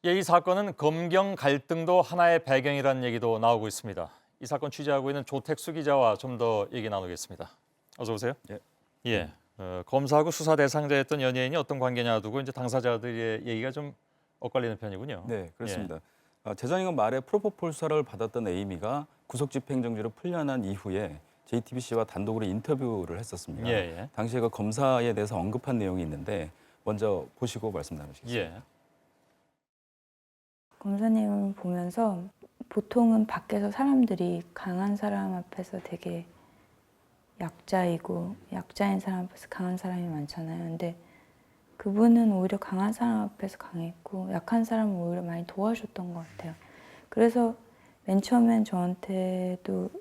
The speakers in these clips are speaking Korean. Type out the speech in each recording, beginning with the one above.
예, 이 사건은 검경 갈등도 하나의 배경이라는 얘기도 나오고 있습니다. 이 사건 취재하고 있는 조택수 기자와 좀 더 얘기 나누겠습니다. 어서 오세요. 예. 예. 검사하고 수사 대상자였던 연예인이 어떤 관계냐 두고 이제 당사자들의 얘기가 좀 엇갈리는 편이군요. 네, 예. 그렇습니다. 재정의원 말에 프로포폴 수사를 받았던 에이미가 구속집행정지로 풀려난 이후에 JTBC와 단독으로 인터뷰를 했었습니다. 예, 예. 당시에 그 검사에 대해서 언급한 내용이 있는데 먼저 보시고 말씀 나누시겠습니다. 예. 검사님을 보면서 보통은 밖에서 사람들이 강한 사람 앞에서 되게 약자이고 약자인 사람 앞에서 강한 사람이 많잖아요. 근데 그분은 오히려 강한 사람 앞에서 강했고 약한 사람을 오히려 많이 도와줬던 것 같아요. 그래서 맨 처음엔 저한테도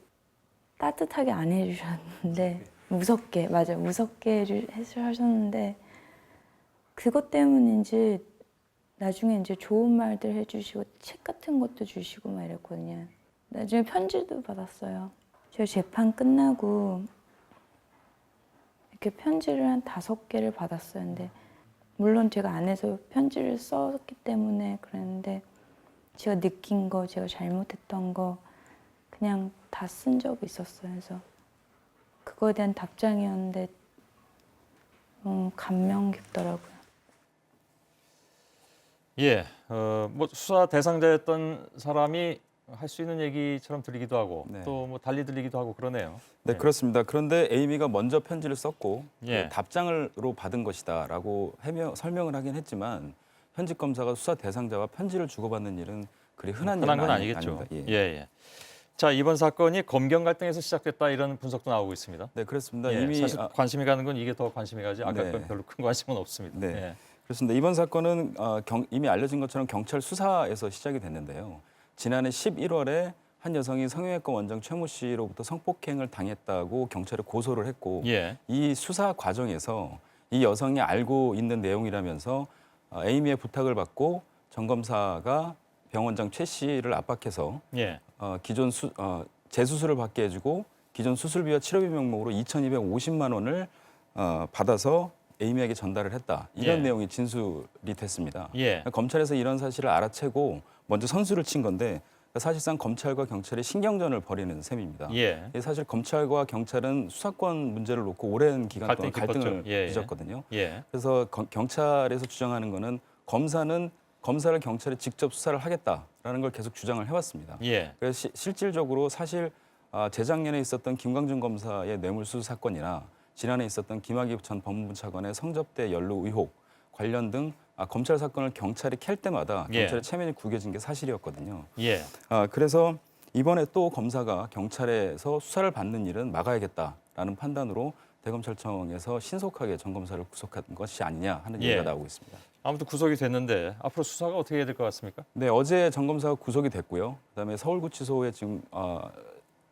따뜻하게 안 해주셨는데 무섭게, 맞아요. 무섭게 하셨는데 그것 때문인지 나중에 이제 좋은 말들 해주시고 책 같은 것도 주시고 막 이랬거든요. 나중에 편지도 받았어요. 제가 재판 끝나고 이렇게 편지를 한 5개를 받았어요. 근데 물론 제가 안에서 편지를 썼기 때문에 그랬는데 제가 느낀 거, 제가 잘못했던 거 그냥 다 쓴 적이 있었어요. 그래서 그거에 대한 답장이었는데 감명 깊더라고요. 예. 뭐 수사 대상자였던 사람이 할 수 있는 얘기처럼 들리기도 하고 네. 또 뭐 달리 들리기도 하고 그러네요. 네, 그렇습니다. 그런데 에이미가 먼저 편지를 썼고 예. 답장으로 받은 것이다라고 설명을 하긴 했지만 현직 검사가 수사 대상자와 편지를 주고받는 일은 그리 흔한 일은 건 아니겠죠. 아닙니다. 예, 예. 자, 이번 사건이 검경 갈등에서 시작됐다 이런 분석도 나오고 있습니다. 네, 그렇습니다. 예, 이미 사실 관심이 가는 건 이게 더 관심이 가지 아까 네. 건 별로 큰 관심은 없습니다. 네. 예. 그렇습니다. 이번 사건은 이미 알려진 것처럼 경찰 수사에서 시작이 됐는데요. 지난해 11월에 한 여성이 성형외과 원장 최모 씨로부터 성폭행을 당했다고 경찰에 고소를 했고 예. 이 수사 과정에서 이 여성이 알고 있는 내용이라면서 에이미의 부탁을 받고 정 검사가 병원장 최 씨를 압박해서 예. 기존 재수술을 받게 해주고 기존 수술비와 치료비 명목으로 2,250만 원을 받아서 에이미에게 전달을 했다. 이런 예. 내용이 진술이 됐습니다. 예. 검찰에서 이런 사실을 알아채고 먼저 선수를 친 건데 사실상 검찰과 경찰이 신경전을 벌이는 셈입니다. 예. 사실 검찰과 경찰은 수사권 문제를 놓고 오랜 기간 동안 갈등을 예, 예. 빚었거든요. 예. 그래서 경찰에서 주장하는 거는 검사를 경찰이 직접 수사를 하겠다라는 걸 계속 주장을 해왔습니다. 예. 그래서 실질적으로 사실 재작년에 있었던 김광준 검사의 뇌물수수 사건이나 지난해 있었던 김학의 전 법무부 차관의 성접대 연루 의혹 관련 등 검찰 사건을 경찰이 캘 때마다 예. 경찰의 체면이 구겨진 게 사실이었거든요. 예. 그래서 이번에 또 검사가 경찰에서 수사를 받는 일은 막아야겠다라는 판단으로 대검찰청에서 신속하게 정 검사를 구속한 것이 아니냐 하는 예. 얘기가 나오고 있습니다. 아무튼 구속이 됐는데 앞으로 수사가 어떻게 해야 될 것 같습니까? 네, 어제 정 검사가 구속이 됐고요. 그다음에 서울구치소에 지금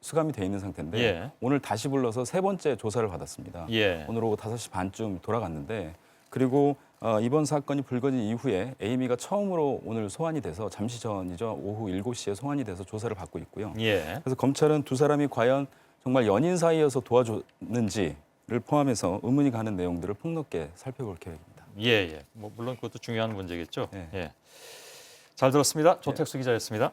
수감이 돼 있는 상태인데 예. 오늘 다시 불러서 3번째 조사를 받았습니다. 예. 오늘 오후 5시 반쯤 돌아갔는데 그리고 이번 사건이 불거진 이후에 에이미가 처음으로 오늘 소환이 돼서 잠시 전이죠. 오후 7시에 소환이 돼서 조사를 받고 있고요. 예. 그래서 검찰은 두 사람이 과연 정말 연인 사이여서 도와줬는지를 포함해서 의문이 가는 내용들을 폭넓게 살펴볼 계획입니다. 예, 예. 뭐 물론 그것도 중요한 문제겠죠. 네. 예. 잘 들었습니다. 조택수 기자였습니다.